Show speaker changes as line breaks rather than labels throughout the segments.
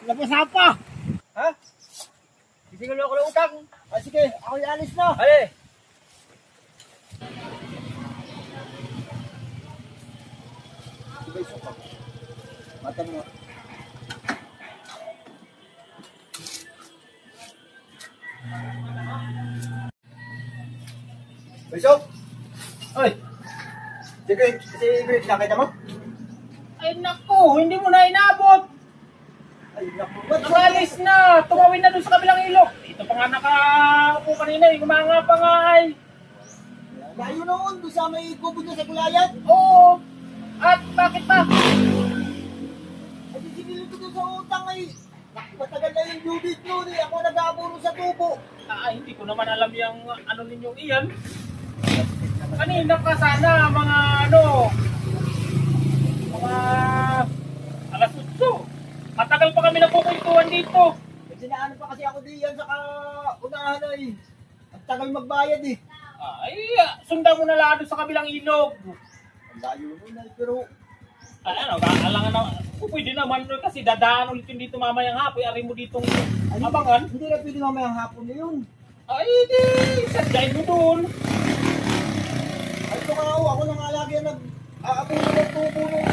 Nabasa pa!
Ha? Sisingil mo ako ng utang.
Ah, sige, ako alis na.
Ale!
Sige, isa pa. Mata mo. Besok!
Oy!
Sige, si Greg, nakita mo?
Ay naku, hindi mo na inabot.
Ay, naku. Ba't
Nakalis na, tumawin na doon sa kabilang ilok. Ito pa nga nakaupo kanina, gumanga pa nga ay.
layo noon, doon sa may kubo niya sa Gulayan.
Oo. At bakit pa?
Ay, sinilip ko doon sa utang ay. Naku, matagal na yung due date noon eh. Ako nag-aaburo sa tubo.
Hindi ko naman alam yung ano ninyong iyan. Kanina pa sana mga mga alas 8. Matagal pa kami nagkukwentuhan dito.
Eh, sinaano pa kasi ako diyan sa unahan ay. Ang tagal magbayad eh.
Sundan mo na lang doon sa kabilang ilog.
Ang layo noon ay, pero
Kaalangan na. Pwede naman kasi dadaan ulit yung dito mamayang hapon. Ari mo ditong abangan.
hindi na pwede mamayang hapon na yun.
Di. Sadyain mo doon.
Ay, ito nga ako nang alagi na nag-aabuno ng tubo nung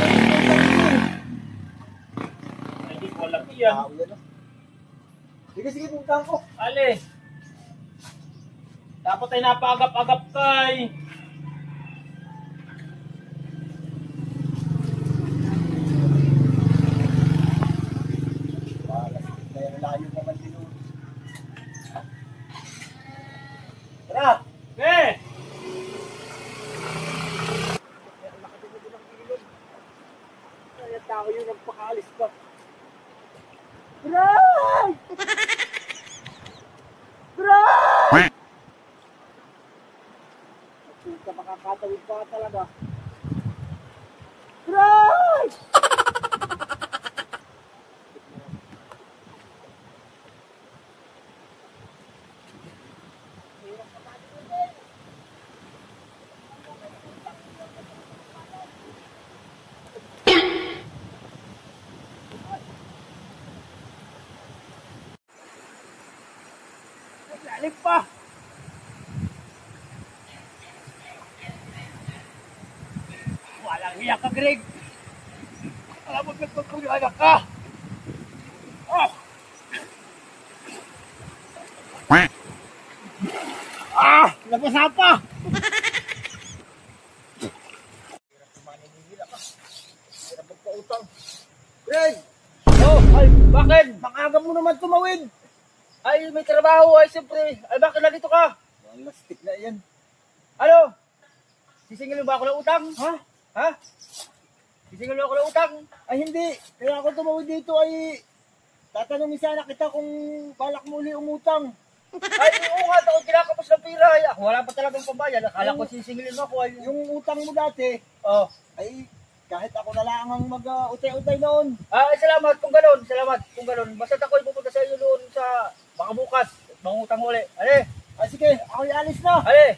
Hindi ko alam yan.
Sige, sige, puntang ko.
Ale. Dapat ay napagap-agap kay.
Layo naman din yun. Tara! Ay, ang tao yun nagpakaalis pa. Bray! Bray! Ka makakatawid pa talaga. Bray!
Lalim pa. Walang hiya ka, Greg. Alam mo, nagpagpulihan ka.
Nabasa pa! Greg!
Ay, bakit?
Makaga mo naman tumawid!
Ay, may trabaho. Ay, siyempre. Ay, bakit nandito ka?
Ang lastik na yan.
Ano? Sisingil mo ba ako ng utang?
Ha?
Ha? Sisingil mo ako ng utang?
Ay hindi. Kaya ako tumawid dito ay tatanungin sana kita kung balak mo uli umutang.
Ay, oo nga. Ako kinakapos ng pira. Ay, ako wala pa talagang pambayad. Akala ko sisingilin mo ako. Ay,
Yung utang mo dati, ay kahit ako na lang ang mag-utay-utay noon.
Ay, salamat kung gano'n. Salamat kung gano'n. Basta ako'y pupunta sa iyo doon sa baka bukas. Mangutang uli. Ale.
Ay sige, ako'y alis na.
Ale.